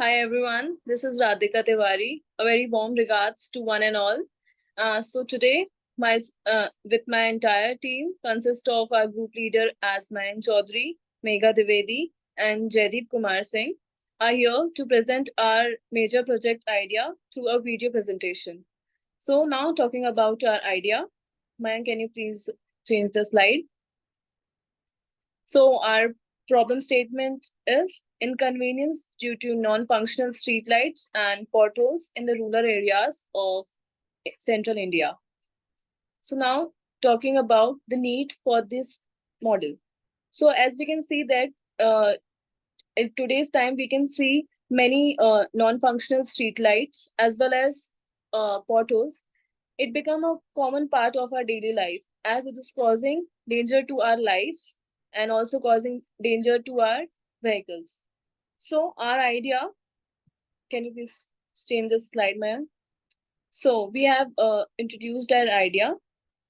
Hi everyone, this is Radhika Tiwari. A very warm regards to one and all. So today, with my entire team, consists of our group leader as Mayank Chaudhary, Megha Dwivedi, and Jaideep Kumar Singh, are here to present our major project idea through a video presentation. So now talking about our idea, Mayank, can you please change the slide? So our problem statement is inconvenience due to non-functional streetlights and potholes in the rural areas of central India. So now talking about the need for this model. So as we can see that in today's time, we can see many non-functional streetlights as well as potholes. It become a common part of our daily life as it is causing danger to our lives and also causing danger to our vehicles. So our idea, can you please change the slide, ma'am? So we have introduced our idea.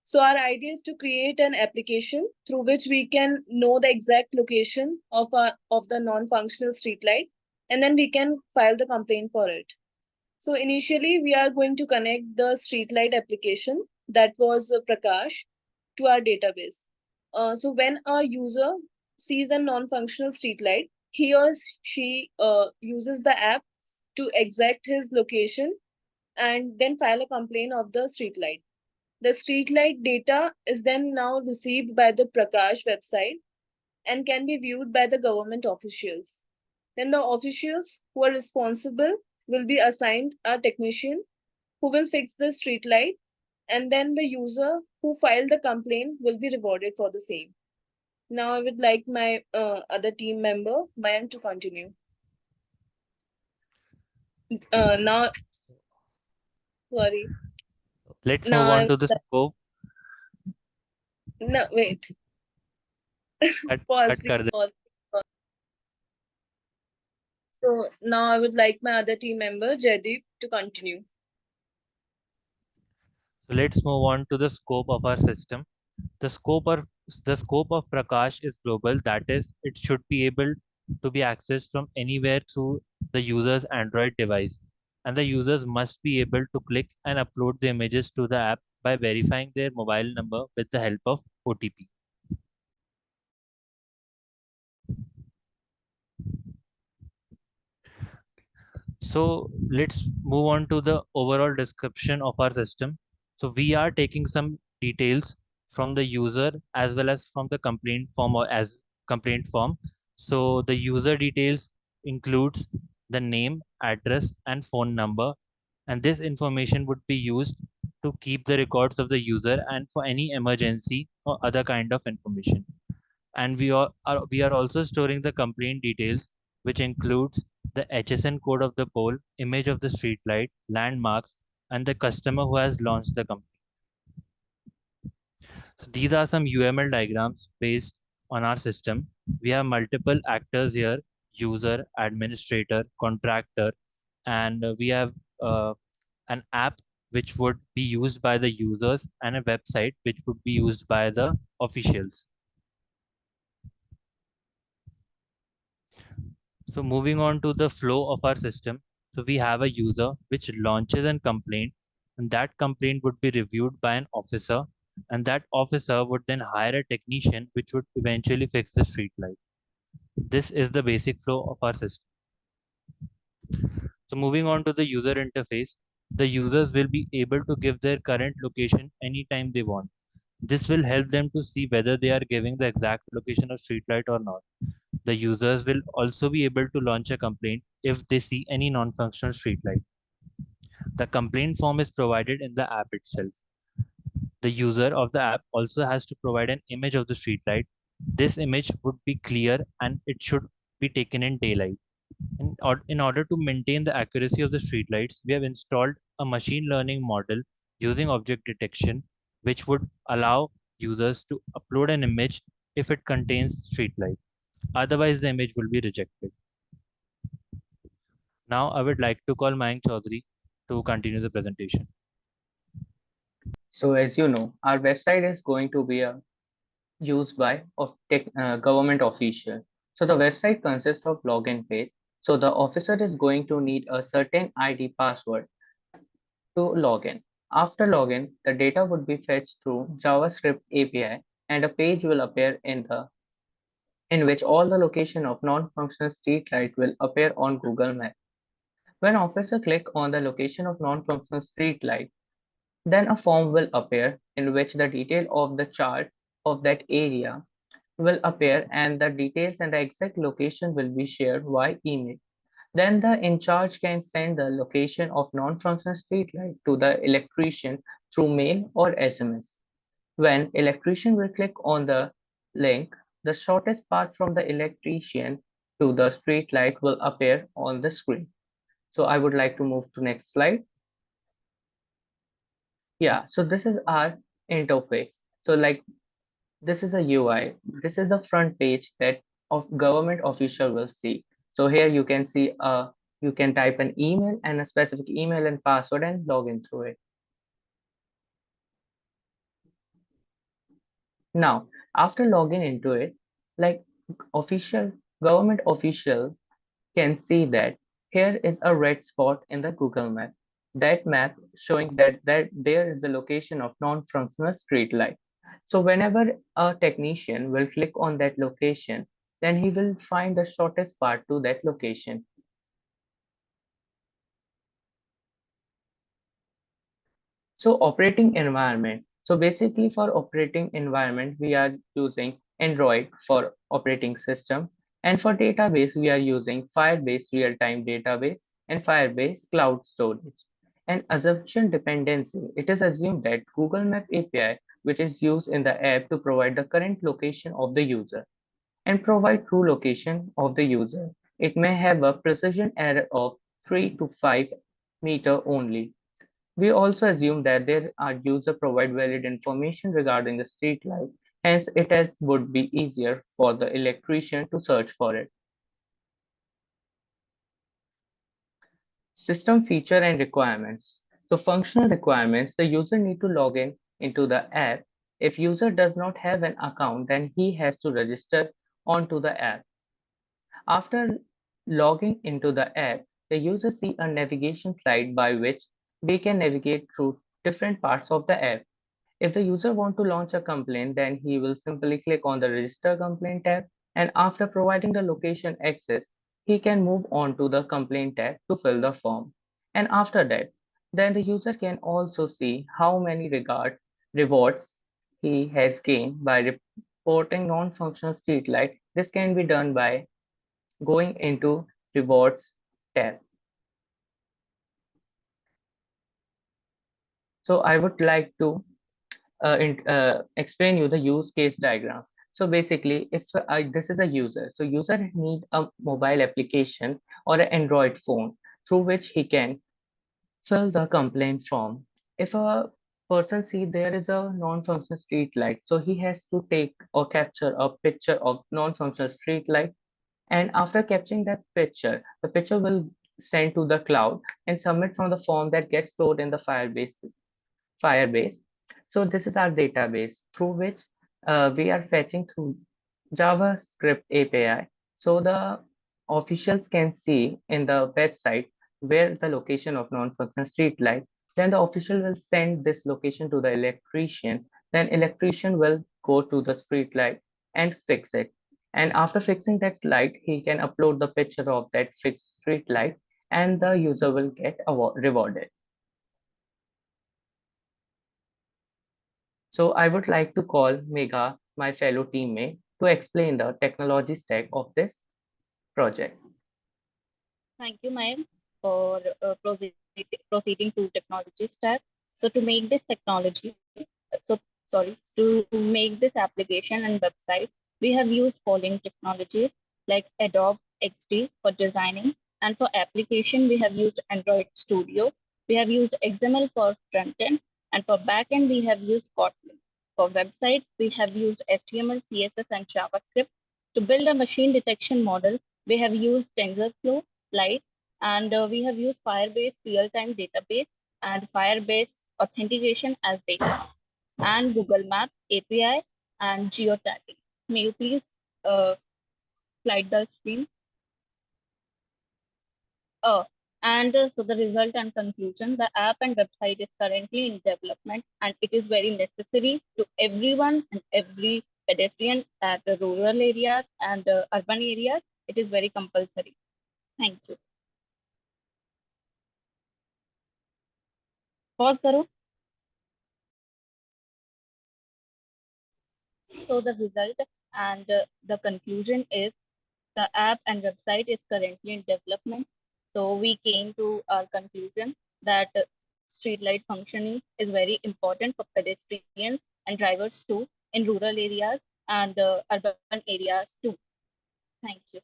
So our idea is to create an application through which we can know the exact location of the non-functional streetlight, and then we can file the complaint for it. So initially, we are going to connect the Streetlight application that was Prakash to our database. So when a user sees a non-functional streetlight, he or she uses the app to exact his location and then file a complaint of the streetlight. The streetlight data is then now received by the Prakash website and can be viewed by the government officials. Then the officials who are responsible will be assigned a technician who will fix the street light, and then the user who filed the complaint will be rewarded for the same. Now I would like my other team member, Mayank, to continue. Now, sorry. Let's Now move on I to the scope. no wait. Cut, Pause, cut please. kar de. Pause. So now I would like my other team member, Jaideep, to continue. So let's move on to the scope of our system. The scope of the scope of Prakash is global. That is, it should be able to be accessed from anywhere through the user's Android device, and the users must be able to click and upload the images to the app by verifying their mobile number with the help of OTP. So let's move on to the overall description of our system. So we are taking some details from the user as well as from the complaint form or as complaint form. So the user details includes the name, address, and phone number, and this information would be used to keep the records of the user and for any emergency or other kind of information. And we are also storing the complaint details, which includes the HSN code of the pole, image of the street light, landmarks, and the customer who has launched the company. So these are some UML diagrams based on our system. We have multiple actors here: user, administrator, contractor, and we have an app which would be used by the users and a website which would be used by the officials. So moving on to the flow of our system. So we have a user which launches a complaint, and that complaint would be reviewed by an officer, and that officer would then hire a technician which would eventually fix the street light. This is the basic flow of our system. So moving on to the user interface, the users will be able to give their current location anytime they want. This will help them to see whether they are giving the exact location of streetlight or not. The users will also be able to launch a complaint if they see any non-functional streetlight. The complaint form is provided in the app itself. The user of the app also has to provide an image of the streetlight. This image would be clear and it should be taken in daylight. In order to maintain the accuracy of the streetlights, we have installed a machine learning model using object detection, which would allow users to upload an image if it contains streetlight. Otherwise, the image will be rejected. Now, I would like to call Mayank Chaudhary to continue the presentation. So as you know, our website is going to be used by government official. So the website consists of login page. So the officer is going to need a certain ID password to log in. After login, the data would be fetched through JavaScript API and a page will appear in which all the location of non-functional streetlight will appear on Google Maps. When officer click on the location of non-functional streetlight, then a form will appear in which the detail of the chart of that area will appear and the details and the exact location will be shared via email. Then the in charge can send the location of non-functional streetlight to the electrician through mail or SMS. When electrician will click on the link, the shortest path from the electrician to the streetlight will appear on the screen. So I would like to move to next slide. Yeah, so this is our interface. So like this is a UI. This is the front page that of government official will see. So here you can see you can type an email and a specific email and password and log in through it. Now, after logging into it, like official government official can see that here is a red spot in the Google map. That map showing that there is a location of non-functional street light. So whenever a technician will click on that location, then he will find the shortest path to that location. So operating environment. So basically for operating environment, we are using Android for operating system. And for database, we are using Firebase real-time database and Firebase cloud storage. And assumption dependency, it is assumed that Google Map API, which is used in the app to provide the current location of the user and provide true location of the user. It may have a precision error of 3 to 5 meter only. We also assume that there are user provide valid information regarding the street light, hence it as would be easier for the electrician to search for it. System feature and requirements. So functional requirements, the user need to log in into the app. If user does not have an account, then he has to register onto the app. After logging into the app, the user see a navigation slide by which they can navigate through different parts of the app. If the user want to launch a complaint, then he will simply click on the register complaint tab and after providing the location access, he can move on to the complaint tab to fill the form. And after that, then the user can also see how many rewards he has gained by reporting non-functional street light. This can be done by going into rewards tab. So I would like to explain you the use case diagram. So basically, if this is a user, so user need a mobile application or an Android phone through which he can fill the complaint form. If a person see there is a non-functional street light, so he has to take or capture a picture of non-functional street light, and after capturing that picture, the picture will send to the cloud and submit from the form that gets stored in the Firebase. So this is our database through which we are fetching through JavaScript API. So the officials can see in the website where the location of non-functional street light. Then the official will send this location to the electrician. Then electrician will go to the street light and fix it. And after fixing that light, he can upload the picture of that fixed street light and the user will get rewarded. So I would like to call Megha, my fellow teammate, to explain the technology stack of this project. Thank you, Mayank, for proceeding to technology stack. So to make this technology, to make this application and website, we have used following technologies like Adobe XD for designing, and for application, we have used Android Studio. We have used XML for front end, and for backend, we have used Kotlin. For website, we have used HTML, CSS, and JavaScript. To build a machine detection model, we have used TensorFlow Lite, and we have used Firebase real-time database and Firebase authentication as data, and Google Maps API and geotagging. May you please slide the screen? So the result and conclusion, the app and website is currently in development and it is very necessary to everyone and every pedestrian at the rural areas and urban areas. It is very compulsory. Thank you. Pause karo. So the result and the conclusion is the app and website is currently in development. So we came to our conclusion that streetlight functioning is very important for pedestrians and drivers too in rural areas and urban areas too. Thank you.